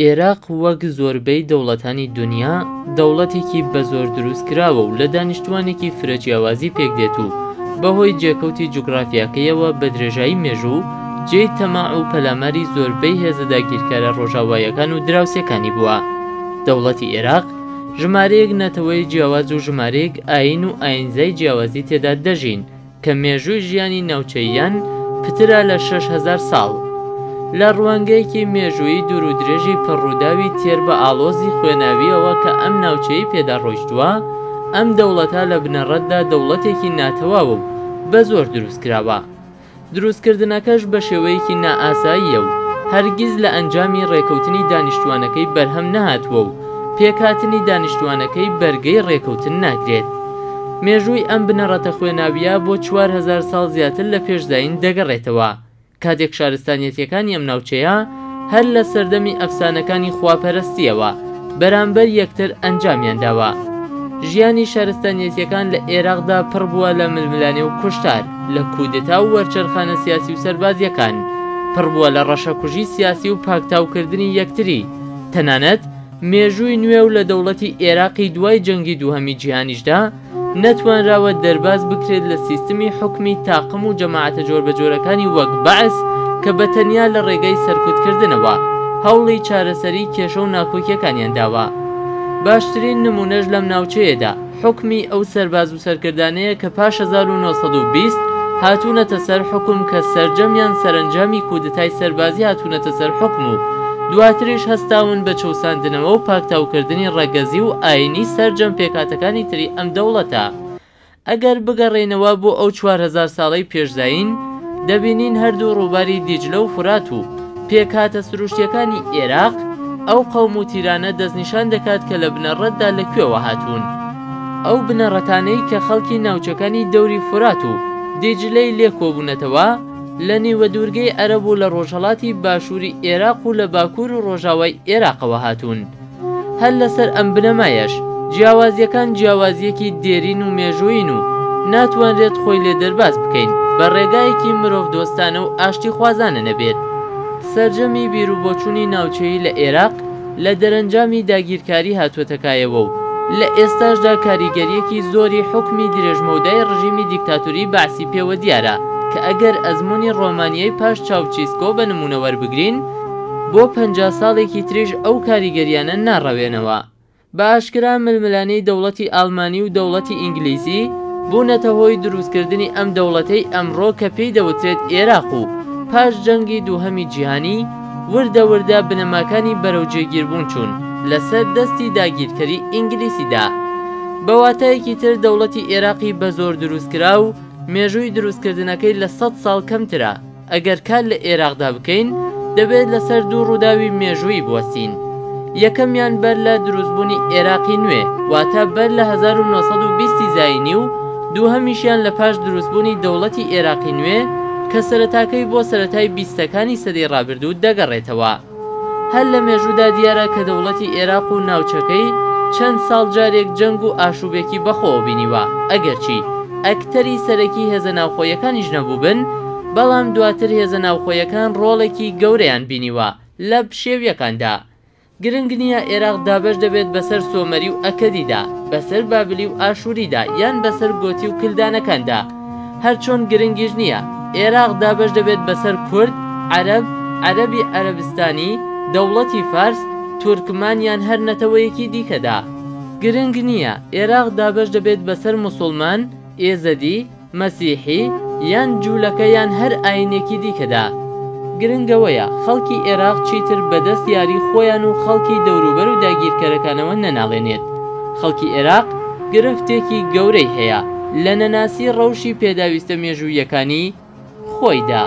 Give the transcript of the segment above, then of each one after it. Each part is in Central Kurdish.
عێراق وەک زۆربەی دەوڵەتانی دنیا دەوڵەتێکی بە زۆر دروست کراوە و لە دانیشتوانێکی فرە جیاوازی پێکدێت و بەهۆی جێکەوتی جوگرافیاکەیەوە بە درێژایی مێژوو جێی تەماع و پەلاماری زۆربەی هێزە داگیرکارە ڕۆژاوایەکان و دراوسێکانی بووە. دەوڵەتی عێراق ژمارەیەک نەتەوەی جیاواز و ژمارەیەک ئاین و ئاینزای جیاوازی تێدا دەژین کە مێژووی ژیانی ناوچەییان پترە لە 6,000 ساڵ. لە ڕوانگەیەکی مێژووی دوور و درێژی پڕووداوی تێر بە ئاڵۆزی خوێناویەوە کە ئەم ناوچەی پێدا ڕۆیشتووە، ئەم دەوڵەتە لە بنەڕەتدا دەوڵەتێکی ناتەواو و بە زۆر دروستکراوە. دروستکردنەکەش بە شێوەیەکی نائاساییە و هەرگیز لە ئەنجامی ڕێکەوتنی دانیشتوانەکەی بەرهەم نەهاتووە و پێکهاتنی دانیشتوانەکەی بەرگەی ڕێکەوتن ناگرێت. مێژووی ئەم بنەڕەتە خوێناویە بۆ 4,000 ساڵ زیاتر لە پێشداین دەگەڕێتەوە، کاتێک شارستانیەتیەکانی ئەم ناوچەیە هەر لە سەردەمی ئەفسانەکانی خواپەرستیەوە بەرامبەر یەکتر ئەنجامیان داوە. ژیانی شارستانیەتیەکان لە عێراقدا پڕ بووە لە ململانێ و کوشتار، لە کودتا و وەرچەرخانە سیاسی و سەربازیەکان، پڕ بووە لە ڕەشەکوژی سیاسی و پاکتاوکردنی یەکتری. تەنانەت مێژووی نوێ و لە دەوڵەتی عێراقی دوای جەنگی دووهەمی جیهانیشدا نەتوانراوە دەرباز بکرێت لە سیستمی حکمی تاقم و جەماعەتە جۆربەجۆرەکانی وەک بەعس کە بەتەنیا لە ڕێگەی سەرکوتکردنەوە هەوڵی چارەسەری کێشە و ناکۆکیەکانیان داوە. باشترین نمونەش لەم ناوچەیەدا حکمی ئەو سەرباز و سەرکردانەیە کە پاش 1920 هاتوونەتە سەر حکم کە سەرجەمیان سەرنجامی کودتای سەربازی هاتوونەتە سەر حکم و دواتریش هەستاون بە چەوساندنەوە و پاکتاوکردنی ڕەگەزی و ئاینی سەرجەم پێکاتەکانی تری ئەم دەوڵەتە. ئەگەر بگەڕێنەوە بۆ ئەو 4,000 ساڵەی پێشداین دەبینین هەردوو ڕووباری دیجلە و فرات و پێکاتە سروشتیەکانی عێراق ئەو قەوم و تیرانە دەستنیشان دەکات کە لە بنەڕەتدا لەکوێوە هاتوون. ئەو بنەڕەتانەی کە خەڵکی ناوچەکانی دەوری فرات و دیجلەی لێ کۆبوونەتەوە لە نیوە دوورگەی عەرەب و لە ڕۆژهەڵاتی باشووری عێراق و لە باکوور و ڕۆژاوای عێراقەوە هاتوون. هەر لەسەر ئەم بنەمایەش جیاوازیەکان جیاوازیەکی دێرین و مێژووین و ناتوانرێت خۆی لێ دەرباز بکەین بە ڕێگایەکی مرۆڤ دۆستانە و ئاشتی خوازانە نەبێت. سەرجەمی بیرروبۆچوونی ناوچەیی لە عێراق لە دەرەنجامی داگیرکاری هاتووەتەکایەوە و لە ئێستاشدا کاریگەریەکی زۆری حکمی درێژمەودای ڕژیمی دیکتاتوری بەعسی پێوە دیارە کە ئەگەر ئەزمموی ڕۆمانیای پاش چاوچیسکۆ بە نمونە وەربگرین بۆ 50 ساڵێکی تریژ ئەو کاریگەریانە ناڕەوێنەوە. بە ئاشکرا ململانەی دەوڵەتی ئالمانی و دەوڵەتی ئینگلیزی بوونەتە هۆی دروستکردنی ئەم دەوڵەتەی ئەمڕۆ کە پێی دەوترێت عێراق و پاش جەنگی دووهەمی جیهانی وردە وردە بنەماکانی بەرەو جێگیربوون چوون لەسەر دەستی داگیرکەری ئینگلیسیدا. بەواتایەکی تر دەوڵەتی عێراقی بە زۆر دروستکرا و مێژووی دروستکردنەکەی لە 100 ساڵ کەمترە. ئەگەر کار لە عێراقدا بکەین دەبێت لەسەر دوو ڕووداوی مێژووی بوەستین. یەکەمیان بەر لە دروستبوونی عێراقی نوێ واتە بەر لە 1920 زاینی و دووهەمیشیان لە پاش دروستبوونی دەوڵەتی عێراقی نوێ کە سەرەتاکەی بۆ سەرەتای 20ەکانی سەدەی ڕابردوو دەگەڕێتەوە. هەر لە مێژوودا دیارە کە دەوڵەتی عێراق و ناوچەکەی چەند ساڵ جارێک جەنگ و ئاشوبێکی بەخۆوە بینیوە، ئەگەرچی ئەکتەری سەرەکی هێزە ناوخۆیەکانیش نەبوو بن، بەڵام دواتر هێزە ناوخۆیەکان ڕۆڵێکی گەورەیان بینیوە لە شێویەکاندا. گرنگ نییە عێراق دابەش دەبێت بەسەر سۆمەری و ئەکەدیدا، بەسەر بابلی و ئاشووریدا یان بەسەر گۆتی و کلدانەکاندا. هەرچۆن گرنگیش نییە عێراق دابەش دەبێت بەسەر کورد، عەرەب، عەرەبی عەرەبستانی، دەوڵەتی فارس، تورکمان یان هەر نەتەوەیەکی دیکەدا. گرنگ نییە عێراق دابەش دەبێت بەسەر موسڵمان، ئێزەدی، مەسیحی یان جوولەکە یان هەر ئاینێکی دیکەدا. گرنگەوەیە خەڵکی عێراق چیتر بەدەست یاری خۆیان و خەڵکی دەوروبەر و داگیرکەرەکانەوە نەناڵێنێت. خەڵکی عێراق گرفتێکی گەورەی هەیە لە نەناسی ڕەوشی پێداویستە مێژوویەکانی خۆیدا.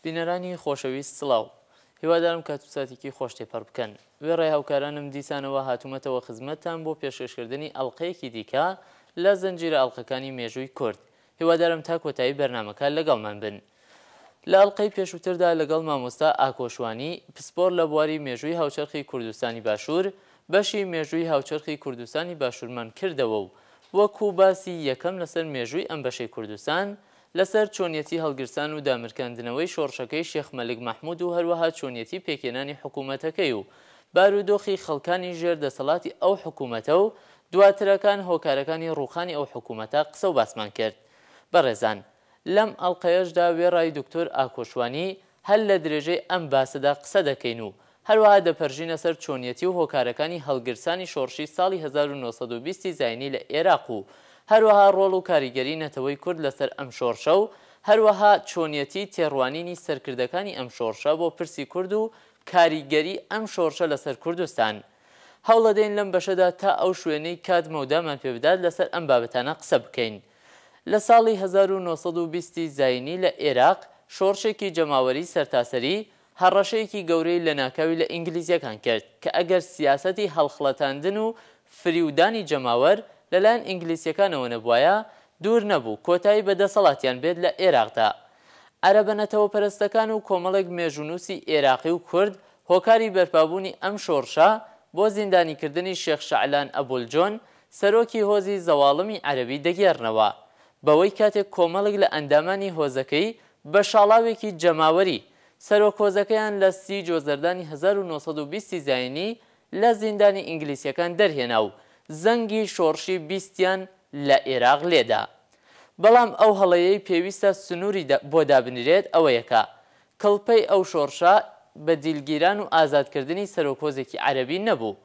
بینەرانی خۆشەویست سڵاو، هیوادارم کاتوساتێکی خۆش تێپەڕ بکەن. وێڕێ هاوکارانم دیسانەوە هاتوومەتەوە خزمەتتان بۆ پێشکەشکردنی ئەڵلقەیەکی دیکە لە زەنجیرە ئەڵلقەکانی مێژووی کورد. هیوادارم تا کۆتایی بەرنامەکە لەگەڵمان بن. لە ئەڵقەی پێشووتردا لەگەڵ مامۆستا ئاکۆشوانی پسپۆر لە بواری مێژووی هاوچەرخی کوردستانی باشوور بەشی مێژووی هاوچەرخی کوردستانی باشوورمان کردەوە و وەکو باسی یەکەم لەسەر مێژووی ئەم بەشەی کوردستان لەسەر چۆنیەتی هەڵگرسان و دامرکاندنەوەی شۆڕشەکەی شێخ مەلک مەحموود و هەروەها چۆنیەتی پێکێنانی حکوومەتەکەی و بارودۆخی خەڵکانی ژێر دەسەڵاتی ئەو حکوومەتە و دواترەکان هۆکارەکانی ڕووخانی ئەو حکوومەتە قسە و باسمان کرد. بەڕێزان، لەم ئەڵقەیەشدا وێڕای دکتۆر ئاکۆشوانی هەر لە درێژەی ئەم باسەدا قسە دەکەین و هەروەها دەپەرژینە سەر چۆنیەتی و هۆکارەکانی هەڵگرسانی شۆڕشی ساڵی 1920 زاینی لە عێراق و هەروەها ڕۆڵ و کاریگەری نەتەوەی کورد لەسەر ئەم شۆڕشە و هەروەها چۆنیەتی تێڕوانینی سەرکردەکانی ئەم شۆڕشە بۆ پرسی کورد و کاریگەری ئەم شۆڕشە لەسەر کوردستان. هەوڵەدەین لەم بەشەدا تا ئەو شوێنەی کات مەودامان پێ بدات لەسەر ئەم بابەتانە قسە بکەین. لە ساڵی 1920 زاینی لە عێراق شۆڕشێکی جەماوەری سەرتاسەری هەڕەشەیەکی گەورەی لە ناکاوی لە ئینگلیزیەکان کرد کە ئەگەر سیاسەتی هەڵخڵەتاندن و فریودانی جەماوەر لەلایەن ئینگلیسیەکانەوە نەبوایە دوور نەبوو کۆتایی بەدەسەڵاتیان بێت لە عێراقدا. عەرەبەنەتەوە پەرستەکان و کۆمەڵێک مێژونووسی عێراقی و کورد هۆکاری بەرپابوونی ئەم شۆڕشە بۆ زیندانیکردنی شێخ شەعلان ئەبولجۆن سەرۆکی هۆزی زەواڵمی عەرەبی دەگێڕنەوە بەوەی کاتێک کۆمەڵێک لە ئەندامانی هۆزەکەی بە شاڵاوێکی جەماوەری سەرۆک هۆزەکەیان لە 30 جۆزەردانی 1920 زاینی لە زیندانی ئینگلیسیەکان دەرهێنا و زەنگی شۆڕشی بیستیان لە عێراق لێدا. بەڵام ئەو هەڵەیەی پێویستە سنووری بۆ دابنرێت ئەوەیەکە کڵپەی ئەو شۆڕشە بە دیلگیران و ئازادکردنی سەرۆکۆزێکی عەرەبی نەبوو.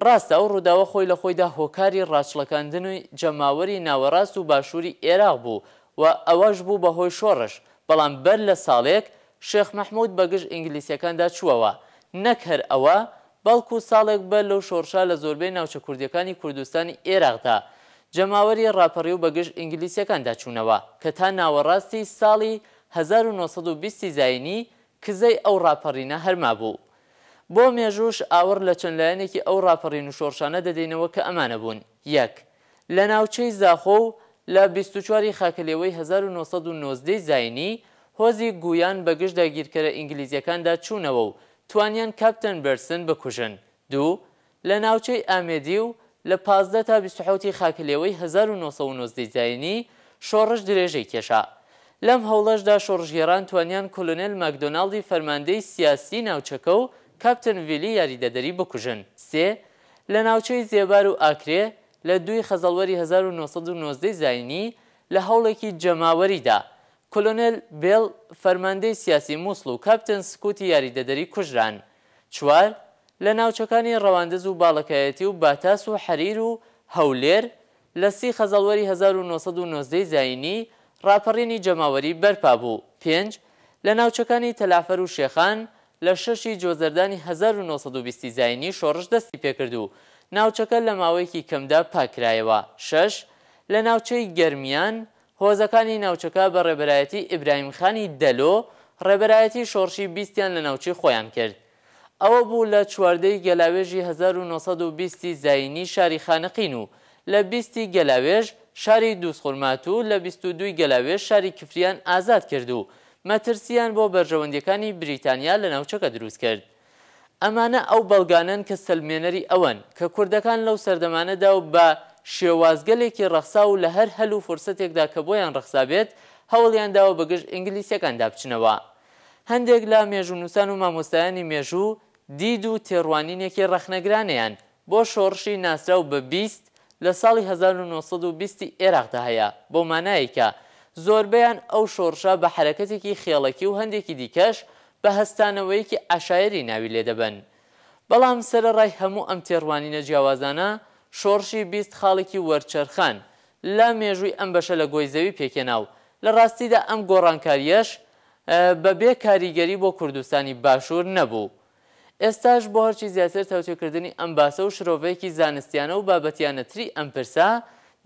ڕاستە ئەو ڕووداوە خۆی لە خۆیدا هۆکاری ڕاچڵەکاندنی جەماوەری ناوەڕاست و باشووری عێراق بوو و ئەوەش بوو بەهۆی شۆڕش، بەڵام بەر لە ساڵێک شێخ مەحموود بەگشت ئینگلیسیەکاندا چووەوە، نەک هەر ئەوە بەڵکو ساڵێک بەر لەو شۆڕشە لە زۆربەی ناوچە کوردیەکانی کوردستانی عێراقدا جەماوەری ڕاپەڕی و بەگشت ئینگلیسیەکاندا چوونەوە کە تا ناوەڕاستی ساڵی 1920 زاینی کزەی ئەو ڕاپەڕینە هەرما بوو. بۆ مێژوش ئاور لە چەند لایەنێکی ئەو ڕاپەڕین و شۆڕشانە دەدەینەوە کە ئەمانە بوون. یەک، لە ناوچەی زاخۆ و لە 24 خاکەلێوەی 1990 زاینی هۆزی گویان بەگشت داگیرکەرە ئینگلیزیەکاندا چوونەوە و توانیان کاپتن بەرسن بکوژن. دوو، لە ناوچەی ئامێدی و لە 15 تا 27 خاکەلێوەی 1990 زاینی شۆڕش درێژەی کێشا. لەم هەوڵەشدا شۆڕژگێڕان توانیان کۆلۆنێل ماکدۆناڵدی فەرماندەی سیاسی ناوچەکە و کاپتن ڤیلی یاریدەدەری بکوژن. سێ، لە ناوچەی زێبار و ئاکرێ لە 2 خەزەڵوەری 1990 زاینی لە هەوڵێکی جەماوەریدا کۆلۆنێل بێڵ فەرماندەی سیاسی مووسڵ و کاپتن سکوتی یاریدەدەری کوژران. چوار، لە ناوچەکانی ڕەواندز و باڵەکایەتی و باتاس و حەریر و هەولێر لە 30 خەزەڵوەری 1990 زاینی ڕاپەڕینی جەماوەری بەرپا بوو. 5، لە ناوچەکانی تەلافەر و شێخان لە 6 جۆزەردانی 1920 زاینی شۆڕش دەستی پێکرد و ناوچەکە لە ماوەیەکی کەمدا پاکرایەوە. 6، لە ناوچەی گەرمیان هۆزەکانی ناوچەکە بە ڕێبەرایەتی ئیبراهیمخانی دەلۆ ڕێبەرایەتی شۆڕشی بیستیان لە ناوچەی خۆیان کرد. ئەوە بوو لە 14 گەلاوێژی 1920 زاینی شاری خانقین و لە 20 گەلاوێژ شاری دووسخورمات و لە 22 گەلاوێژ شاری کفریان ئازاد کرد و مەترسیان بۆ بەرژەوەندیەکانی بریتانیا لە ناوچەکە دروست کرد. ئەمانە ئەو بەڵگانن کە سەلمێنەری ئەوەن کە کوردەکان لەو سەردەمانەدا و بە شێوازگەلێکی ڕەخسا و لە هەر هەل و فرسەتێکدا کە بۆیان ڕەخسا بێت هەوڵیانداوە بەگشت ئینگلیسیەکاندا بچنەوە. هەندێک لە مێژوونووسان و مامۆستایانی مێژوو دید و تێڕوانینێکی ڕەخنەگرانیان بۆ شۆڕشی ناسراو بە 20 لە ساڵی 1920 عێراقدا هەیە، بۆ مانایەکە زۆربەیان ئەو شۆڕشە بە حرەکەتێکی خێڵەکی و هەندێکی دیکەش بە هەستانەوەیەکی عەشایری ناوی لێدەبن. بەڵام سەرەڕای هەموو ئەم تێڕوانینە جیاوازانە شۆڕشی 20 خاڵێکی وەرچەرخان لە مێژووی ئەم بەشە لە گۆی زەوی پێکێنا و لە ڕاستیدا ئەم گۆڕانکاریەش بەبێ کاریگەری بۆ کوردستانی باشوور نەبوو. ئێستاش بۆ هەرچی زیاتر تەوتێکردنی ئەم باسە و شرۆڤەیەکی زانستیانە و بابەتیانەتری ئەم پرسە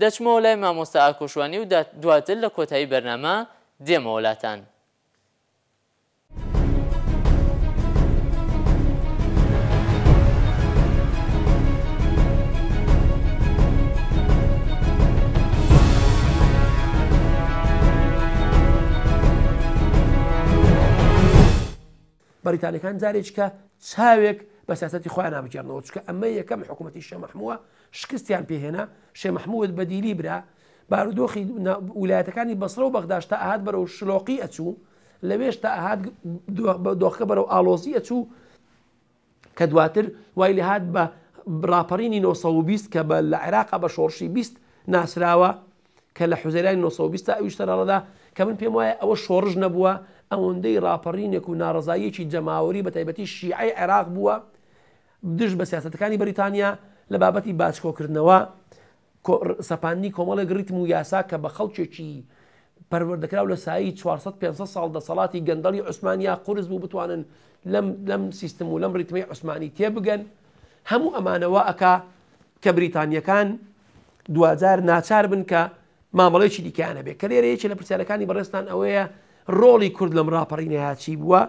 دەچمەوە لای مامۆستا ئاکۆشوانی و دواتر لە کۆتایی بەرنامە دێمە وڵاتان. بەریتانیەکان جارێککە چاوێک بە سیاسەتی خۆیان نابجێڕنەوە، چکە ئەمە یەکەم حکوومەتی شێخ مەحمووە شکستیان پێهێنا. شێخ مەحموود بەدیلی برا، بارودۆخی ویلایەتەکانی بەسرە و بەغداد تا ئاهات بەرەو شلۆقی ئەچوو، لەوێش تا ئاهات دۆخەکە بەرەو ئالۆزی ئەچوو، کە دواتر وای لێ هات بە ڕاپەڕینی 1920 کە لە عێراقا بە شۆڕشی 20 ناسراوە، کە لە حوزەیرانی 1920 ئەویش تەرەڵەدا، کە من پێم وایە ئەوە شۆڕژ نەبووە، ئەوەندەی ڕاپەڕینێک و ناڕزاییەکی جەماوەری بە تایبەتی شیعەی عێراق بووە دژ بە سیاسەتەکانی بەریتانیا لە بابەتی باچکۆکردنەوە، سەپاندنی کۆمەڵێک ریتم و یاسا کە بە خەڵکێکی پەروەردەکراو لە سایی 400-500 ساڵ دەسەڵاتی گەندەڵی عوسمانیا قورس بوو بتوانن لەم سیستم و لەم ریتمی عوسمانی تێبگەن. هەموو ئەمانەوە ئەکا کە بریتانیەکان دوجار ناچار بن کە مامەڵەیەکی دیکەیانە بێت، کە لێرە یەکێک لە پرسیارەکانی بەڕێستان ئەوەیە ڕۆڵی کورد لەم ڕاپەڕینەیە چی بووە،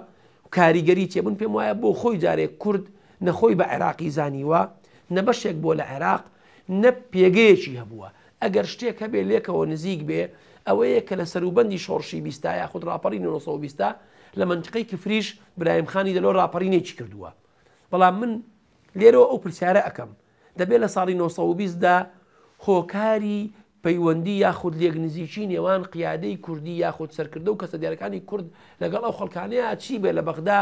کاریگەری چێ بوون. پێم وایە بۆ خۆی جارێک کورد نەخۆی بە عێراقی زانیوە، نە بەشێک بۆ لە عێراق، نە پێگەیەکی هەبووە. ئەگەر شتێک هەبێ لێکەوە نزیک بێ ئەوەیە کە لە سەروبەندی شۆڕشی 20 یاخود ڕاپەڕینی 1920 لە منطقەی کفریش برایم خانی دەلۆ ڕاپەڕینێکی کردووە. بەڵام من لێرەوە ئەو پرسیارە ئەەکەم، دەبێت لە ساڵی 1920دا هۆکاری پەیوەندی یاخود لێک نزیکی نێوان قیادەی کوردی یاخود سەرکردە و کەسە دیارەکانی کورد لەگەڵ ئەو خەڵکانەیە چی بێ لە بەغدا،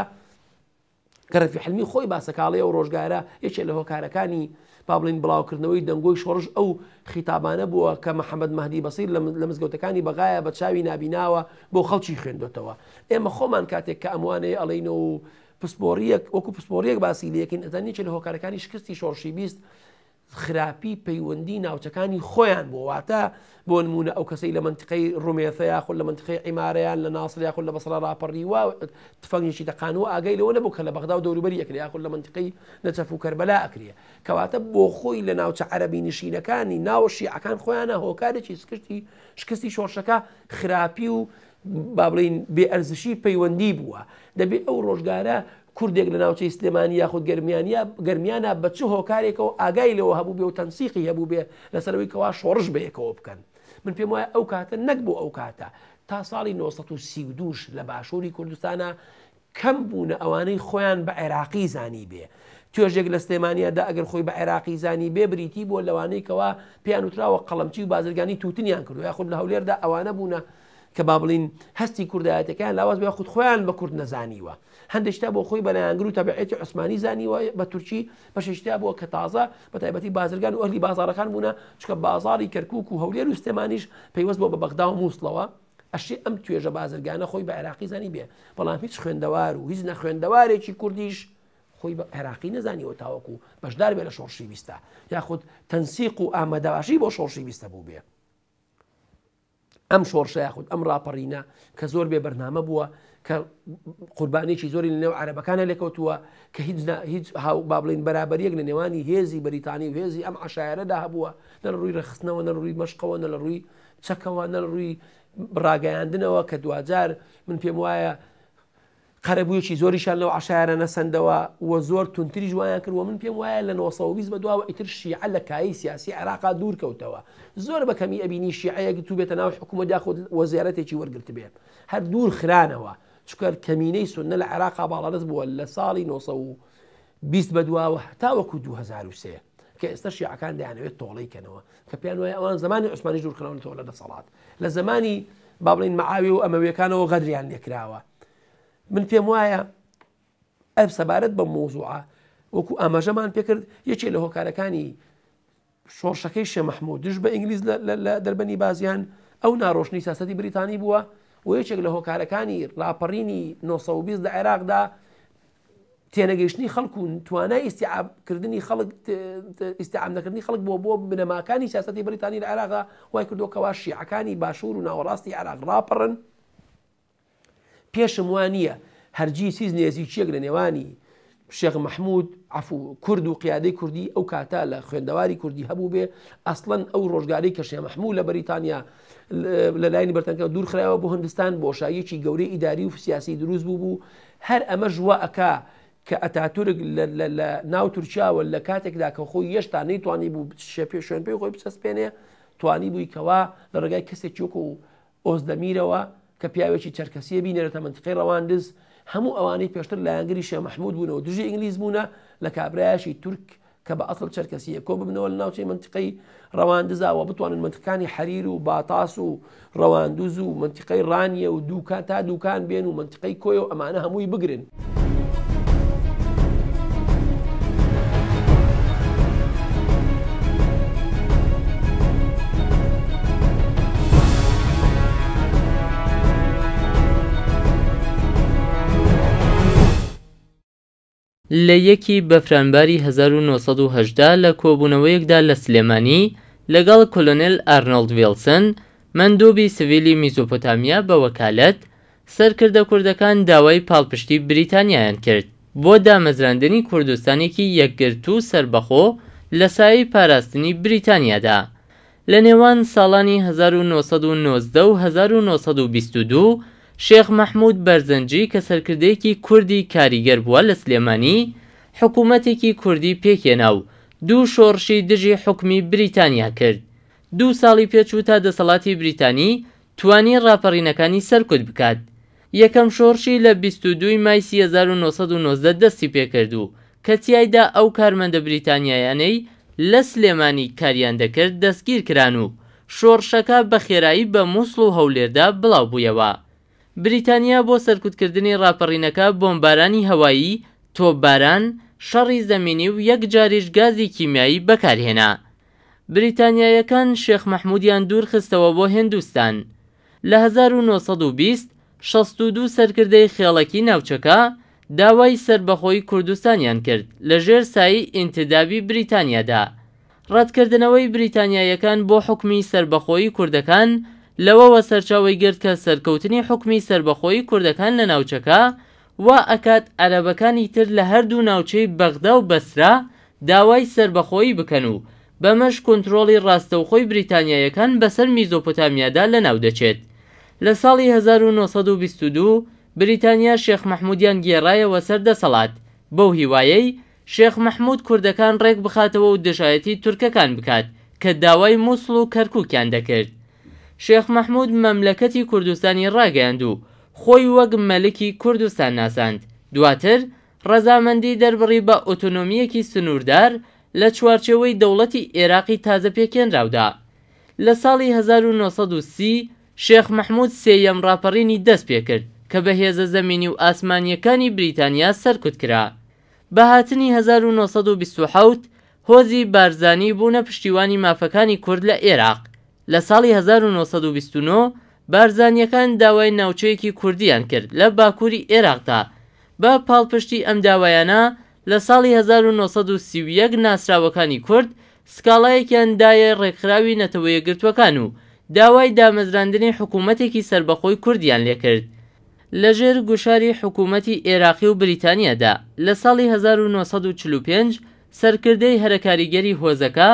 کە ڕەفیع حلمی خۆی باسەکاڵەیە و ڕۆژگارە یەکێک لە هۆکارەکانی با بڵین بڵاوکردنەوەی دەنگۆی شۆڕژ ئەو خیتابانە بووە کە محەممەد مەهدی بەسیر لە مزگەوتەکانی بەغایە بە چاوی نابیناوە بۆ خەڵکی خوێندوتەوە. ئێمە خۆمان کاتێک کە ئەموانەیە ئەڵێنەوە و پسپۆریەک وەکو پسپۆریەک باسی لەکەین، ئەزانێکی لە هۆکارەکانی شکستی شۆڕشی 20 خراپی پەیوەندی ناوچەکانی خۆیان بۆ، واتە بۆ نمونە ئەو کەسەی لە منطقەی ڕومێثە یاخود لە منطقەی عیمارەیان لە ناسر یاخود لە بەسرا ڕاپەڕیوە تفەنگێکی دەقانەوە ئاگای لەوە نەبوو کە لە بەغدا و دەوروبەری ئەکرێ یاخود لە منطقەی نەجەف و کەربەلا ئەکرێ، کەواتە بۆ خۆی لە ناوچە عەرەبی نشینەکانی ناو شیعەکان خۆیانە هۆکارێکی شکستی شۆڕشەکە خراپی و با بڵین بێئەرزشی پەیوەندی بووە. دەبێت ئەو ڕۆژگارە کوردێک لە ناوچەی سلێمانی یاخود گەرمیانە بە چ هۆکارێکەوە ئاگای لەوە هەبوو بێ و تەنسیقی هەبوو بێ لەسەرەوەی کەوا شۆڕش بەیەکەوە بکەن. من پێم وایە ئەو کاتە نەک بۆ ئەو کاتە تا ساڵی 1932 لە باشووری کوردستانە کەم بوونە ئەوانەی خۆیان بە عێراقی زانی بێ. توێژێک لە سلێمانیادا ئەگەر خۆی بە عێراقی زانی بێ بریتی بۆ لەوانەی کەوا پێیان وتراوە قەڵەمچی و بازرگانی تووتنیان کردو یاخود لە هەولێردا ئەوانە بوونە کە با بڵین هەستی کوردایەتەکان لاواز بێ خود خۆیان بە کورد نەزانیوە. هەندێکتا بۆ خۆی بەلایەنگر و تەبعێتی عوسمانی زانیوە بە تورکی، بەشێکتا بووە کە تازە بە تایبەتی بازرگان و ئەهلی بازاڕەکان بوونە، چکە بازاڕی کەرکووک و هەولێر و سلێمانیش پەیوەست بۆ بە بەغدا و مووسڵەوە. ئەشی ئەم توێژە بازرگانە خۆی بە عێراقی زانی بێ، بەڵام هیچ خوێندەوار و هیچ نەخوێندەوارێکی کوردیش خۆی بە عێراقی نەزانیەوە تاوەکو بەشدار بێ لە شۆڕشی 20 یاخود تەنسیق و ئامادەباشی بۆ شۆڕشی 20 بوو بێ. ئەم شۆڕشە یاخود ئەم ڕاپەڕینە کە زۆر بێ بەرنامە بووە، کە قوربانێکی زۆری لە نێو عەرەبەکانە لێکەوتووە، کە هیچ با بڵین بەرابەریەک لە نێوانی هێزی بەریتانی و هێزی ئەم عەشایەرەدا هەبووە، نە لە ڕووی ڕەخستنەوە، نە لە ڕووی مەشقەوە، نە لە ڕووی چەکەوە، نە لە ڕووی ڕاگەیاندنەوە، کە دوجار من پێم وایە قەرەبوویەکی زۆریشان لەو عەشایەرە نەسەندەوە و زۆر تونتری جوایان کردووە. من پێم وایە لە 1920 بەدواوە ئیتر شیعە لە کایی سیاسی عێراقا دوور کەوتەوە، زۆر بەکەمی ئەبینی شیعەیەک تو بێتە ناو حکومەت یاخود وەزارەتێکی وەرگرت بێت، هەر دوور خرانەوە، چکە کەمینەی سونە لە عێراقا باڵەدەست بووە لە ساڵی 1920 بەدواوە تا وەکو 2003 کە ئێستا شیعەکان دەیانەوێت تۆڵەیکەنەوە، کە پێیان وایە ئەوان زمانی عوسمانی دوورخراونەوە لە دەسەڵات، لە زمانی با بڵین مەعاوی و ئەمەویەکانەوە غەدریان لێکراوە. من پێم وایە ئەم سەبارەت بە مۆزوعە وەکو ئاماژەمان پێکرد یەکێک لە هۆکارەکانی شۆڕشەکەی شێخ مەحموود دژ بە ئینگلیز لە دەربەنی بازیان ئەو ناڕۆشنی سیاسەتی بریتانی بووە و یەکێک لە هۆکارەکانی ڕاپەڕینی 1920 لە عێراقدا تێنەگەیشتنی خەڵک و توانای ئیستیعابکردنی خەڵک ئیستیعابنەکردنی خەڵک بۆ بنەماکانی سیاسەتی بریتانی لە عێراقدا وای کردووەکەوا شیعەکانی باشوور و ناوەڕاستی عێراق ڕاپەڕن. پێشم وانە هەرگیز هیچ نێزیچیەک لە نێوانی شێخ مەحموود عەفوو کورد و قیادەی کوردی ئەو کاتە لە خوێندەواری کوردی هەبوو بێ. ئەسڵەن ئەو ڕۆژگارەی کە شێخ مەحموود لە بەریتانیا لە لایەنی بەریتانیا دوور خرایەوە بۆ هەندستان بۆشاییەکی گەورەی ئیداری و سیاسی دروست بوو. هەر ئەمە ژوا ئەکا کە ئەتاتورک لە ناو تورکیاوە لە کاتێکدا کە خۆی هێشتا نەیتوانی بوو شوێن پێی خۆی بچەسپێنێ، توانی بووی کەوا لە ڕێگای کەسێکی وەکو ئۆزدەمیرەوە کە پیاوێکی چەرکەسیە بینێرێتە منتقەی ڕەواندز هەموو ئەوانەی پێشتر لە یانگری شێخ مەحموود بوونەوە دژی ئینگلیز بوونە لە کابرایشی تورک کە بە ئەسڵ چەرکەسیە کۆ ببنەوە لە ناوچەی منتیقەی ڕەواندزاوە بتوانن منتیقانی حەریر و باتاس و ڕەواندوز و منتیقەی ڕانیە و دووکان تا دووکان بێن و منتیقەی کۆی و ئەمانە هەمووی بگرن. لە یەکی بەفرانباری 1970 لە کۆبوونەوەیەکدا لە سلێمانی لەگەڵ کۆلۆنێل ئارنۆڵد ویلسن مەندووبی سڤیلی میزۆپۆتامیا بە وەکالەت سەرکردە کوردەکان داوای پاڵپشتی بریتانیایان کرد بۆ دامەزراندنی کوردستانێکی یەکگرت و سربەخۆ لە سایەی پاراستنی بریتانیادا. لە نێوان ساڵانی 1990 و 1922 شێخ مەحموود بەرزەنجی کە سەرکردەیەکی کوردی کاریگەر بووە لە سلێمانی حکوومەتێکی کوردی پێکێنا و دوو شۆڕشی دژی حکمی بریتانیا کرد. 2 ساڵی پێچوو تا دەسەڵاتی بریتانی توانی ڕاپەڕینەکانی سەرکوت بکات. یەکەم شۆڕشی لە 22 مای 1990 دەستی پێکرد و کە تیایدا ئەو کارمەندە بریتانیایانەی لە سلێمانی کاریان دەکرد دەستگیر کران و شۆڕشەکە بە خێرایی بە مووسڵ و هەولێردا بڵاو بوویەوە. بریتانیا بۆ سەرکوتکردنی ڕاپەڕینەکە بۆمبارانی هەوایی، تۆپباران، شەڕی زەمینی و یەک جاریش گازی کیمیایی بەکارهێنا. بریتانیایەکان شێخ مەحموودیان دوور خستەوە بۆ هیندوستان. لە 1920 62 سەرکردەی خێڵەکی ناوچەکە داوای سربەخۆی کوردستانیان کرد لە ژێر سایی ئینتدابی بریتانیادا. ڕەتکردنەوەی بریتانیایەکان بۆ حکمی سربەخۆی کوردەکان لەوەوە سەرچاوی گرت کە سەرکەوتنی حکمی سربەخۆی کوردەکان لە ناوچەکە وا ئەکات عەرەبەکانی تر لە هەردوو ناوچەی بەغدا و بەسرا داوای سربەخۆیی بکەن و بەمەش کۆنتڕۆڵی ڕاستەوخۆی بریتانیایەکان بەسەر میزۆپۆتامیادا لەناو دەچێت. لە ساڵی 1922 بریتانیا شێخ مەحموودیان گێڕایەوە سەر دەسەڵات بەو هیوایەی شێخ مەحموود کوردەکان ڕێک بخاتەوە و دژایەتی تورکەکان بکات کە داوای مووسڵ و کەرکووکیان دەکرد. شێخ مەحموود مەملەکەتی کوردستانی ڕاگەیاند و خۆی وەک مەلکی کوردستان ناساند. دواتر ڕەزامەندی دەربڕی بە ئۆتۆنۆمیەکی سنووردار لە چوارچێوەی دەوڵەتی عێراقی تازە پێکێنراودا. لە ساڵی 1930 شێخ مەحموود سێیەم ڕاپەڕینی دەست پێکرد کە بە هێزە زەمینی و ئاسمانیەکانی بریتانیا سەرکوت کرا. بە هاتنی 1927 هۆزی بارزانی بوونە پشتیوانی مافەکانی کورد لە عێراق. لە ساڵی 1929 بارزانیەکان داوای ناوچەیەکی کوردیان کرد لە باکووری عێراقدا. بە پاڵپشتی ئەم داوایانە لە ساڵی 1931 ناسراوەکانی کورد سکاڵایەکیان دایە ڕێکخراوی نەتەوەیە گرتوەکان و داوای دامەزراندنی حکوومەتێکی سربەخۆی کوردیان لێکرد. لەژێر گوشاری حکوومەتی عێراقی و بریتانیادا لە ساڵی 1945 سەرکردەی هەرەکاریگەری هۆزەکە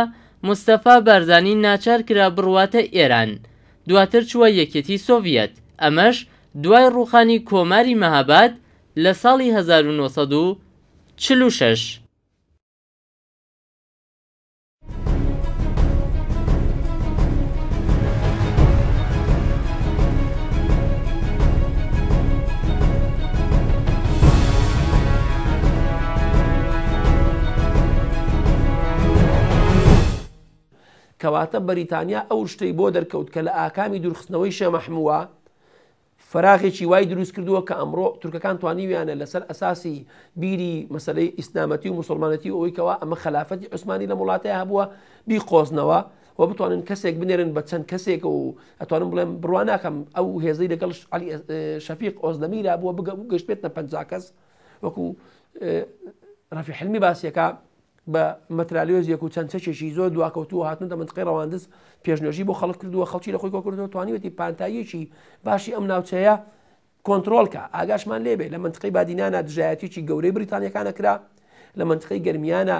مستەفا بارزانی ناچار کرا بڕواتە ئێران. دواتر چووە یەکێتی سۆڤیەت. ئەمەش دوای ڕووخانی کۆماری مەهاباد لە ساڵی 1946. کەواتە بەریتانیا ئەو شتەی بۆ دەرکەوت کە لە ئاکامی دوورخستنەوەی شێخ مەحمووە فراغێکی وای دروست کردووە کە ئەمڕۆ تورکەکان توانیویانە لەسەر ئەساسی بیری مەسەلەی ئیسلامەتی و مسلمانەتی و ئەوەی کەوا ئەمە خلافەتی عوسمانی لە وڵاتەیە هەبووە بیقۆزنەوە و بتوانن کەسێک بنێرن بە چەند کەسێک و ئەتوانم بڵێم بڕوا ناکەم ئەو هێزەی لەگەڵ عەلی شەفیق ئۆزدەمیرا بووە گەشت بێتنە 50 کەس وەکو ڕەفیع حلمی باسیەکە بە مەترالیۆزیەک و چەند چەکێکی زۆر دواکەوتووە هاتنە منتقەی ڕەواندز پێشنێژی بۆ خەڵک کردووە خەڵکی لە خۆی کۆکردەوە توانیوەتی پانتاییەکی باشی ئەم ناوچەیە کۆنتڕۆڵکە ئاگاشمان لێبێ لە منتقەی بادینانە دژایەتیی گەورەی بریتانیەکانە کرا لە منتقەی گەرمیانە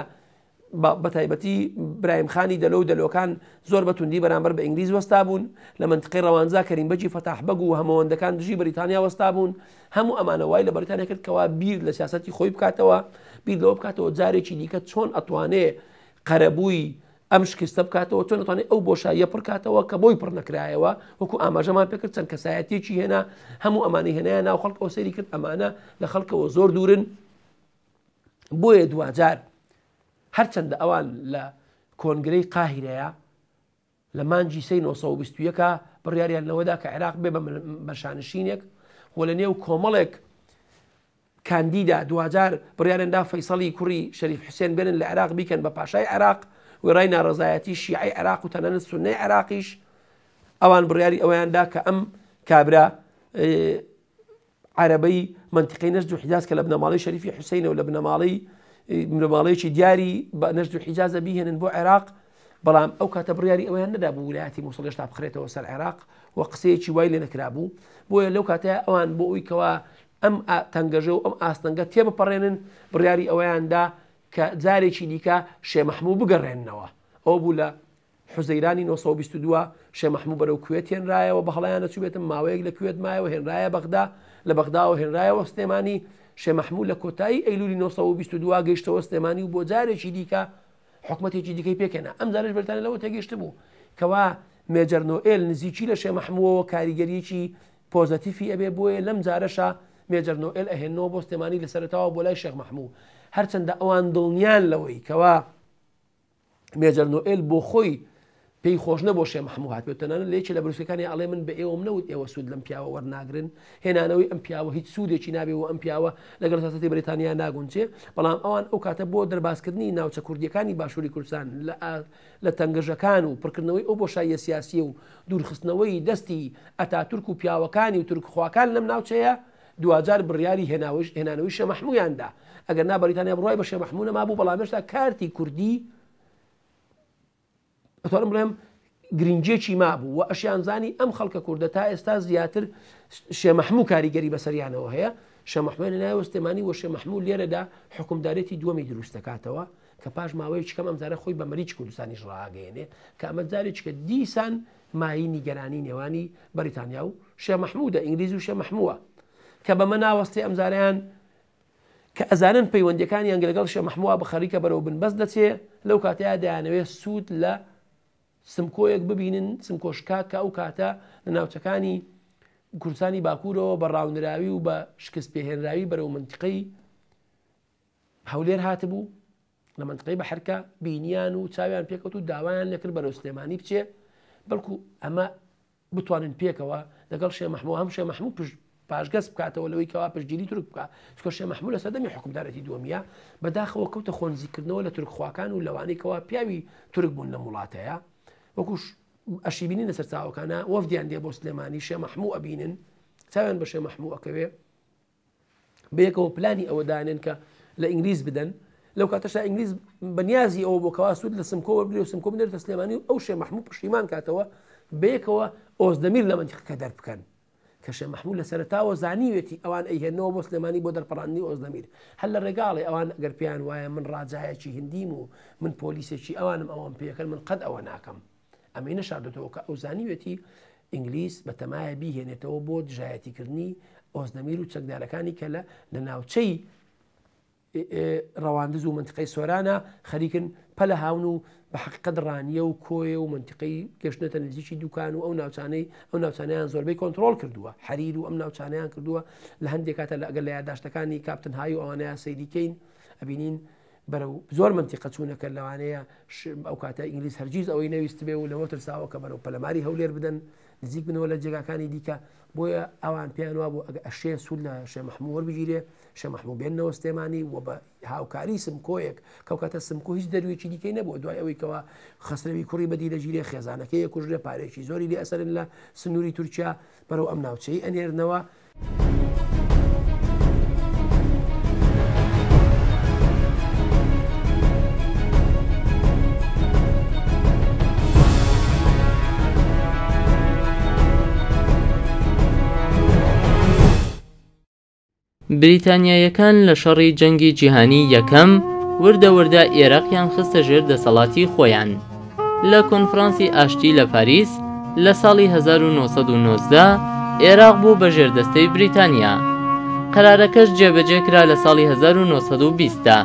بەتایبەتی برایم خانی دەلۆ و دەلۆکان زۆر بەتوندی بەرامبەر بە ئینگلیز وەستا بوون لە منتقەی ڕەوانزا کەریمبەجی فەتاحبەگ و هەمەوەندەکان دژی بریتانیا وەستا بوون هەموو ئەمانە وای لە بریتانیا کرد کەوا بیر لە سیاسەتی خۆی بکاتەوە بیر لەوە بکاتەوە جارێکی دیکە چۆن ئەتوانێ قەرەبووی ئەم شکستە بکاتەوە چۆن نتوانێت ئەو بۆشاییە پڕکاتەوە کە بۆی پڕ نەکرایەوە وەکو ئاماژەمان پێکرد چەند کەسایەتێکی هێنا هەموو ئەمانەی هێنایە ناو خەڵک ئەو سەیری کرد ئەمانە لە خەڵکەوە زۆر دوورن بۆیە دوجار هەرچەندە ئەوان لە کۆنگرەی قاهیرەیە لە مانجی 1920 بڕیاریان لەوەدا کە عێراق بێ بە شانشینێک وە لە نێو کۆمەڵێک کاندیدا دوجار بڕیارێندا فەیسەڵی کوڕی شەریف حوسێن بێنن لە عێراق بیکەن بە پاشای عێراق وێڕای ناڕزایەتی شیعی عێراق و تەنانەت سوننەی عێراقیش ئەوان بڕیاری ئەوەیاندا کە ئەم کابرا عەرەبەی منتیقەی نەجد و حیجاز کە لە بنەماڵەی شەریفی حوسێنە و لە بنەماڵەیەکی دیاری بە نەجد و حیجازە بیهێنن بۆ عێراق بەڵام ئەو کاتە بڕیاری ئەویان نەدا بوو ویلایەتی مووسڵ هێشتا بخرێتەوە سەر عێراق و قسەیەکی وای لێ نەکرابوو بۆیە لەو کاتەیە ئەوان بۆ ئەوی کەوا ئەم تەنگەژە و ئەم ئاستەنگە تێبپەڕێنن بڕیاری ئەوەیاندا کە جارێکی دیکە شێ مەحموود بگەڕێننەوە ئەو بوو لە حوزەیرانی 1922 شێ مەحموود بەرەو کوێت هێنرایەوە بە هەڵەیانە چوبێتم ماوەیەک لە کوێت مایەوە هێنرایە بەغدا لە بەغداوە هێنرایەوە سلێمانی شێ مەحموود لە کۆتایی ئەیلولی 1922 گەیشتەوە سلێمانی و بۆ جارێکی دیکە حکومەتێکی دیکەی پێکێنا ئەم جارش بەرتانە لەوە تێگەیشت بوو کەوا مێجەر نۆئێل نزیکی لە شێ مەحموودەوە کاریگەریەکی پۆزەتیفی ئەبێ بۆیە لەم جارەشە مێجەر نۆئێل ئەهێنەوە بۆ سلێمانی لە سەرەتاوە بۆ لای شێخ مەحموود هەرچەندە ئەوان دڵنیان لەوەی کەوا مێجەر نۆئێل بۆ خۆی پێی خۆش نەبۆ شێ مەحموود هات بێتەنانە لێکی لە بروسەکانی ئەڵێ من بە ئێوەم نەوت ئێوە سوود لەم پیاوە وەرناگرن هێنانەوەی ئەم پیاوە هیچ سوودێکی نابێ و ئەم پیاوە لەگەڵ سیاسەتی بریتانیا ناگونجێ بەڵام ئەوان ئەو کاتە بۆ دەرباسکردنی ناوچە کوردیەکانی باشووری کوردستان لە تەنگەژەکان و پڕکردنەوەی ئەو بۆشاییە سیاسیە و دوورخستنەوەی دەستی ئەتاتورک و پیاوەکانی و تورکخواکان لەم ناوچەیە دوجار بڕیاری هێنانەوەی شێ مەحموودیاندا ئەگەر نا بەریتانیا بڕای بە شێ مەحموود نەمابوو بەڵام هێشتا کارتی کوردی ئەتوانم بڵێم گرنگجێکی مابوو و ئەشیانزانی ئەم خەڵکە کووردە تا ئێستا زیاتر شێ مەحموود کاریگەری بەسەریانەوە هەیە شێ مەحموود نایەوە سلێمانی و شێ مەحموود لێرەدا حکومدارێتی دووەمی دروست دەکاتەوە کە پاش ماوەیەکی کەم ئەمجارە خۆی بە مەریچ کوردستانیش ڕاگەیەنێ کە ئەمە جارێکی کە دیسان مای نیگەرانی نێوانی بەریتانیا و شێ مەحموودە ئینگلیز و شێ مەحمووە کە بەمە ناوەستی ئەمجاریان کە ئەزانن پەیوەندەکانیان لەگەڵ شێ مەحموود بە خەریکە بەرەو بنبەست دەچێ لەو کاتەیە دەیانەوێت سوود لە سمکۆیەک ببینن سمکۆشکا کە ئەو کاتە لە ناوچەکانی کوردستانی باکوورەوە بە ڕاونراوی و بە شکست پێهێنراوی بەرەو منتیقەی هەولێر هاتبوو لە منتیقەی بە حرکە بینیان و چاویان پێکەوت و داوایان لەکرد بەرەو سلێمانی بچێ بەڵکو ئەمە بتوانن پێکەوە لەگەڵ شێ مەحموود هەم شێ مەحموود پاشگەز بکاتەوە لەوەی کەوا پشتگیری تورک بکات چکە شێ مەحموود لە سەردەمی حکومدارەتی دووەمیە بەداخەوە کەوتە خۆنزیکردنەوە لە تورکخواکان و لەوانەی کەوا پیاوی تورک بوون لە وڵاتەیە وەکوش ئەشی بینین لەسەر چاوەکانە وەفدیان دێ بۆ سلێمانی شێ مەحموود ئەبینن چاویان بە شێ مەحموود ئەکەوێ بەیەکەوە پلانی ئەوە دانێن کە لە ئینگلیز بدەن لەو کاتەشتا ئینگلیز بەنیازی ئەوە بۆ کەوا سوود لە سمکۆ وەربگرێ و سمکۆ بنێتە سلێمانی و ئەو شێ مەحموود پشتیمان کاتەوە بەیەکەوە ئۆزدەمیر لە منتیقەکە دەربکەن کە شێ مەحموود لە سەرەتاوە زانیوێتی ئەوان ئەیهێنەوە بۆ سلێمانی بۆ دەرپەڕاندنی ئۆزدەمیر هەر لە ڕێگاڵێ ئەوان ئەگەر پێیان وایە من ڕاجایەکی هندیم و من پۆلیسێکی ئەوانم ئەوەم پێکەن من قەت ئەوە ناکەم ئەمەی نەشاردێتەوە کە ئەو زانیوێتی ئینگلیز بە تەمایە بیهێنێتەوە بۆ دژایەتیکردنی ئۆزدەمیر و چەکدارەکانی کە لە ناوچەی ڕەواندز و منتیقەی سۆرانە خەریکن پەلە هاون و بە حەقیقەت ڕانیە و کۆیە و منتیقەی گەشتنەتە نزیکی دوکان و ئەو ناوچانەیان زۆربەی کۆنتترۆل کردووە حەریر و ئەم ناوچانیان کردووە لە هەندێک کاتە لە ئەگەر لە یادداشتەکانی کاپتن های و ئەوانەیە سەیریکەین ئەبینین بەرەو زۆر منتیقە چوونەکە لەوانەیە ئەو کاتە ئینگلیز هەرگیز ئەوەی نەویست بێ و لەوە ترساوە کە بەرەو پەلەماری هەولێر بدەن نزیک بنەوە لە جێگاکانی دیکە بۆیە ئەوان پێیان وا بۆ ئەشێ سوود لە شێ مەحموود وەربگیرێ شێ مەحموود بێننەوە سلێمانی و بە هاوکاری سمکۆیەک کەو کاتە سمکۆ هیچ دەروێکی دیکەی نەبووە دوای ئەوەی کەەوە خەسرەوی کوڕی بەدی لە ژیرێ خێزانەکەی کوژرێ پارێکی زۆری لێ ئەسەرن لە سنووری تورکیا بەرەو ئەم ناوچەی ئەنێرنەوە. بریتانیایەکان لە شەڕی جەنگی جیهانی یەکەم وردە ئێرەقیان خستە ژێر دەسەڵاتی خۆیان. لە کۆنفرانسی ئاشتی لە پاریس لە ساڵی 1990 عێراق بوو بە ژێردەستەی بریتانیا. قەرارەکەش جێبەجێکرا لە ساڵی 1920دا.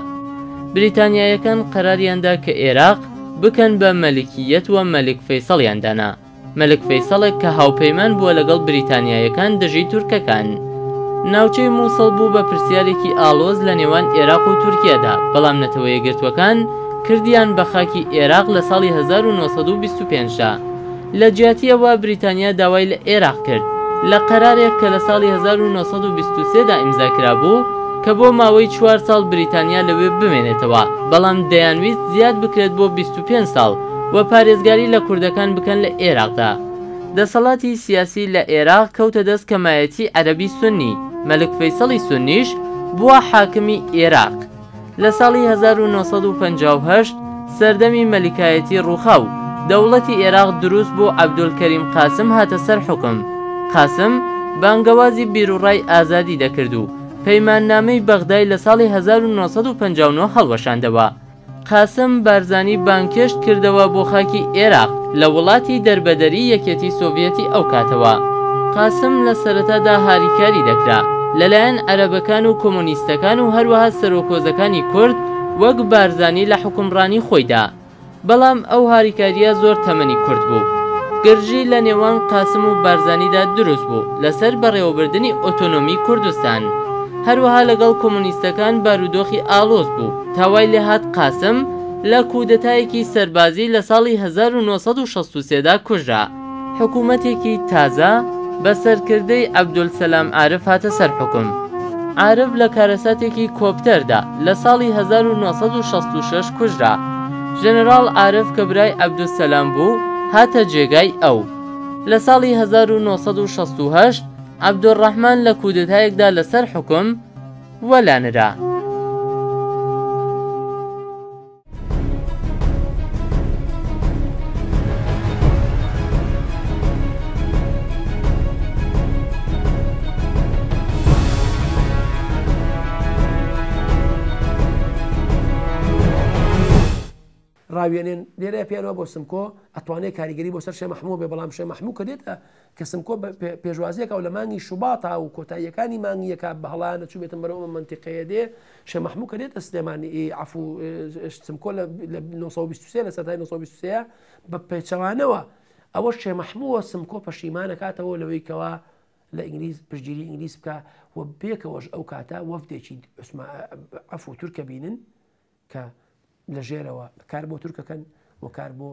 بریتانیایەکان قەراریاندا کە عێراق بکەن بە مەلکیەت وە مەلک فەیسەڵیان دانا. مەلک فەیسەڵێک کە هاوپەیمان بووە لەگەڵ بریتانیایەکان دژی تورکەکان. ناوچەی مووسڵ بوو بە پرسیارێکی ئاڵۆز لە نێوان عێراق و تورکیادا، بەڵام نەتەوە یەکگرتوەکان کردیان بە خاکی عێراق لە ساڵی 1925دا. لە جیاتیەوە بریتانیا داوای لە عێراق کرد لە قەرارێک کە لە ساڵی 1923دا ئیمزاکرا بوو کە بۆ ماوەی 4 ساڵ بریتانیا لەوێ بمێنێتەوە، بەڵام دەیانویست زیاد بکرێت بۆ 25 ساڵ و پارێزگاری لە کوردەکان بکەن لە عێراقدا. دەسەڵاتی سیاسی لە عێراق کەوتە دەست کەمایەتی عەرەبی سونی. مەلک فەیسەڵی سونیش بووە حاکمی عێراق. لە ساڵی 1958 سەردەمی مەلیکایەتی ڕووخاو دەوڵەتی عێراق دروست بۆ عەبدولکەریم قاسم هاتە سەر حوکم. قاسم بانگەوازی بیرروڕای ئازادی دەکرد و پەیماننامەی بەغدای لە ساڵی 1959 هەڵوەشاندەوە. قاسم بارزانی بانکێشت کردەوە بۆ خاکی عێراق لە وڵاتی دەربەدەری یەکێتی سۆڤیەتی ئەو کاتەوە. قاسم لە سەرەتادا هاریکاری دەکرا لەلایەن عەرەبەکان و کۆمۆنیستەکان و هەروەها سەرۆکۆزەکانی کورد وەک بارزانی لە حکومڕانی خۆیدا، بەڵام ئەو هاریکاریە زۆر تەمەنی کورد بوو. گرژی لە نێوان قاسم و بارزانیدا دروست بوو لەسەر بەڕێوەبردننی ئۆتۆنۆمی کوردستان. هەروەها لەگەڵ کۆمۆنیستەکان بارودۆخی ئاڵۆز بوو. تاوای لێهات قاسم لە کودەتایەکی سەربازی لە ساڵی 1963دا کوژرا. حکوومەتێکی تازە بە سەرکردەی عەبدولسەلام عارف هاتە سەر حکم. عارف لە کارەساتێکی کۆپتەردا لە ساڵی 1966 کوژرا. ژەنەراڵ عارف کە برای عەبدولسەلام بوو هاتە جێگای ئەو. لە ساڵی 1968 عەبدوڕەحمان لە کودەتایەکدا لەسەر حکم وەلانرا. ڕاوێنێن لێرە پێیانەوە بۆ سمکۆ ئەتوانێت کاریگەری بۆ سەر شێ مەحموو بێ، بەڵام شێ مەحموو کە دێتە کە سمکۆ پێشوازیەکە و لە مانگی شوباتا و کۆتاییەکانی مانگیەکە بە هەڵانە چوو بێتم بەرەوە منتیقەیە دێ شێ مەحموو کە دێتە سلێمانی عەفوو سمکۆ لە 1923 لە سەتای 1923 بە پێچەوانەوە ئەوە شێ مەحمووە سمکۆ پەشیمانە کاتەوە لەوەی کەوا لە ئینگلیز پشتگیری ئینگلیز بکە و بێکەوەش ئەو کاتە وەفدێکی عەفوو تورکە بینن کە لە ژێرەوە کار بۆ تورکەکەن و کار بۆ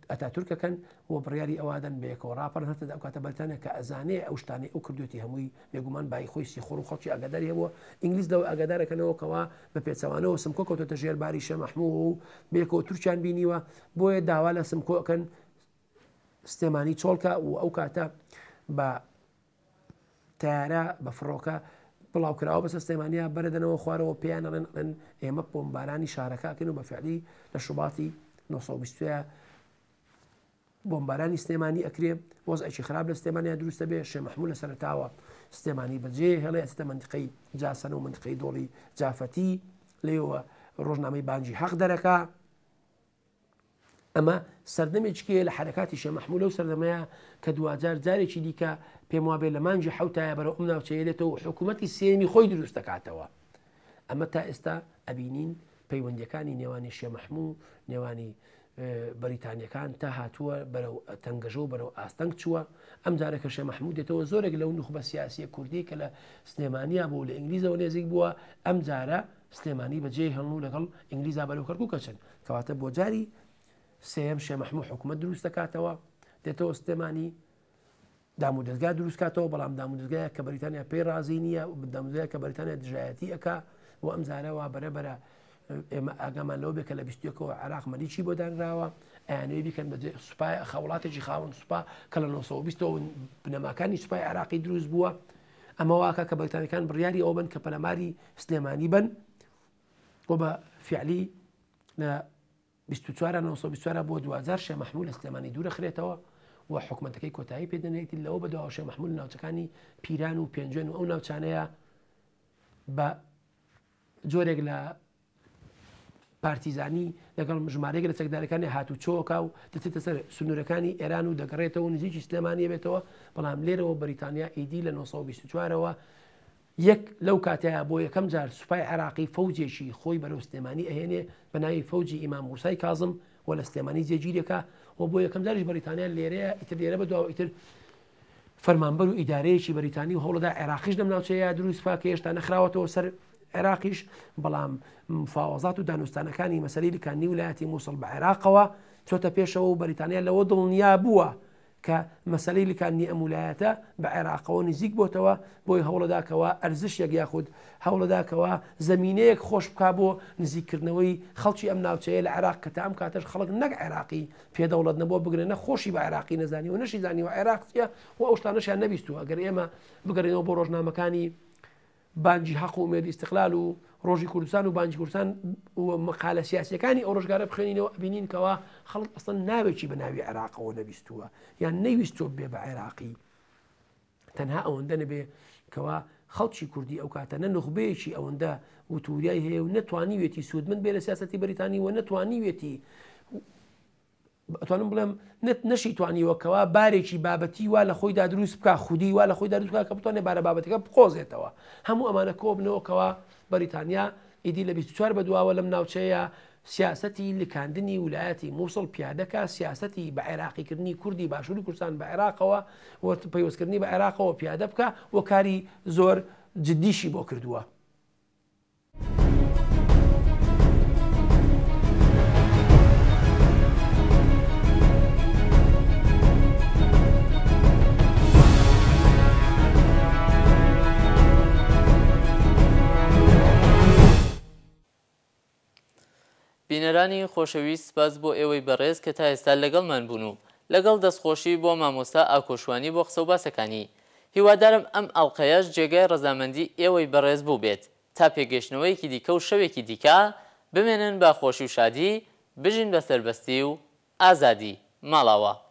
ئەتاتورکەکەن و بڕیاری ئەوادەن بێکەوە ڕاپەڕن هەتە ئەو کاتە بەرتانە کە ئەزانێ ئەو شتانەی ئەو کردوێتی هەمووی بێگومان بای خۆی سیخۆڕ و خەڵکی ئاگاداری هەبووە. ئینگلیز لەوە ئاگادارەکەنەوەکەوە بە پێچەوانەوە سمکۆ کەوتۆتە ژێرباری شێ مەحموو و بێکەوە تورکیان بینیوە، بۆیە داوا لە سمکۆکەن سلێمانی چۆڵکە و ئەو کاتە بە تیارە بە فڕۆکە بڵاوکراوە بەسە سلێمانیا بەرەدەنەوە خوارەوە پێیانەڵێن ئێمە بۆمبارانی شارەکەکەن و بە فعلی لە شوباتی 1920 بۆمبارانی سلێمانی ئەکرێ وەزعێکی خراپ لە سلێمانیا دروستە بێ. شێ مەحموو لە سەرتاوە سلێمانی بەجێ هێڵێ ئەچێتە منتیقەی جاسەن و منتیقەی دۆڵی جافەتی، لێوە ڕۆژنامەی بانجی حەق دەرەکە. ئەمە سەردەمێکیە لە حرەکاتی شێ مەحموو لەو سەردەمەیە کە دوجار جارێکی دیکە پێم وابێ لە مانجی حوتایە بەرەو ئەم ناوچەیەێتەوە و حکوومەتی سێمی خۆی دروست دەکاتەوە. ئەمە تا ئێستا ئەبینین پەیوەندیەکانی نێوانی شێ مەحموو نێوانی بەریتانیەکان تا هاتووە بەرەو تەنگەژە و بەرەو ئاستەنگ چووە. ئەم جارێکە شێ مەحموو دێتەوە زۆرێک لەو نوخبە سیاسیە کوردی کە لە سلێمانیا بوو لە ئینگلیزەوە نێزیک بووە، ئەم جارە سلێمانی بەجێ هەڵنوو لەگەڵ ئینگلیزا بەرەو کەرکووک کەچن کەواتە بۆ جاری سێم شێ مەحموو حکوومەت دروست دەکاتەوە، دێتەوە سلێمانی دامودەستگا دروستکاتەوە، بەڵام دامودەستگایە کە بەریتانیا پێی رازی نییە و دامودەستگایە کە بەریتانیا دژایەتی ئەکا و ئەم جارەوە بەرەبەرە ئێمە ئاگامان لەوە بێ کە لە 21ەوە عێراق مەریکی بۆ دانراوە ئەیانەوەی بیکەن بە سوپای خەوڵاتێکی خاوەن سوپا کە لە 1920ەوە بنەماکانی سوپای عێراقی دروست بووە. ئەمە واکە کە بەریتانیەکان بڕیاری ئەو بن کە پەلەماری سلێمانی بن و بە فعلی لە 24 بۆ 2000 شێ مەحموو لە سلێمانی دوورەخرێتەوە و حکوومەتەکەی کۆتایی پێدەنێتی لەوە بەدەوا شێ مەحموو لە ناوچەکانی پیران و پێنجێن و ئەو ناوچانەیە بە جۆرێک لە پارتیزانی لەگەڵ ژمارەیەک لە چەکدارەکانی هاتوچۆکە و دەچێتە سەر سنوورەکانی ئێران و دەگەڕێتەوە نزیکی سلێمانیە بێتەوە. بەڵام لێرەوە بەریتانیا ئیدی لە 1924ەوە یەک لەو کاتەیە بۆ یەکەم جار سوپای عێراقی فەوجێکی خۆی بەرەو سلێمانی ئەهێنێ بە ناوی فەوجی ئیمام موسای کاظم و لە سلێمانی جێگیرێکە و بۆ یەکەم جاریش بەریتانیا لێرەیە ئیتر لێرە بەدواوە ئیتر فەرمانبەر و ئیدارەیەکی بەریتانی و هەوڵەدا عێراقیش لەم ناوچەیە دروست بکە کە هێشتا نەخراوەتەوە سەر عێراقیش بەڵام مفاوەزات و دانوستانەکانی مەسەلەی لیکانی ویلایەتی مووسڵ بە عێراقەوە چۆتە پێشەوە و بەریتانیا لەوە دڵنیا بووە کە مەسەلەی لیکانی ئەم ویلایەتە بە عێراقەوە نزیک بۆتەوە بۆی هەوڵەداکەوە ئەرزشێک یاخود هەوڵەداکەوە زەمینەیەک خۆش بک بۆ نزیکردنەوەی خەڵکی ئەم ناوچەیە لە عێراق کە تا ئەم کاتەش خەڵک نەک عێراقی پێدەوڵەت نەبووە بگرێنە خۆشی بە عێراقی نەزانی و نەشی زانی و عێراقیە و ئەو شتانەشیان نەبیستووە ئەگەر ئێمە بگەڕێنەوە بۆ ڕۆژنامەکانی بانجی حەق و ئومێدی استقلال و ڕۆژی کوردستان و بانجی کوردستان و مقالە سیاسیەکانی ئەو ڕۆژگارە بخوێنینەوە بینین کەەوە خەڵک ئەسڵ ناوێکی بە ناوی عێراقەوە نەبیستووە یان نەیویستۆ بێ بە عێراقی تەنها ئەوەندە نەبێ کەوا خەڵکی کوردی ئەو کاتە نە نخبەیەکی ئەوەندە وتوریای هەیە و نەتوانیوێتی سوودمن بێ لە سیاسەتی بەریتانی و نەتوانیوێتی ئەتوانم بڵێم نەشی توانیوەکەوە بارێکی بابەتی وا لە خۆیدا دروست بکە خودی وا لە خۆی دروست بکە کە بتوانێت بارە بابەتەکە بقۆزێتەوە هەموو ئەمانە کۆبنەوەکەوە بەریتانیا ئیدی لە 24 بەدواوە لەم ناوچەیە سیاسەتی لکاندنی ویلایەتی مووسڵ پیادەکە سیاسەتی بە عێراقیکردنی کوردی باشووری کوردستان بە عێراقەوە و پەیوەستکردنی بە عێراقەوە پیادە بکە و کاری زۆر جددیشی بۆ کردووە. بینەرانی خۆشەویست سپاس بۆ ئێوەی بەڕێز کە تا ئێستا لەگەڵمان بوون و لەگەڵ دەستخۆشی بۆ مامۆستا ئاکۆشوانی بۆ قسە و باسەکانی هیوادارم ئەم ئەڵلقەیەش جێگای ڕەزامەندی ئێوەی بەڕێز بوو بێت تا پێگەشتنەوەیکی دیکە و شەوێکی دیکە بمێنن با خۆشی و شادی بژین بە سەربەستی و ئازادی ماڵاوە.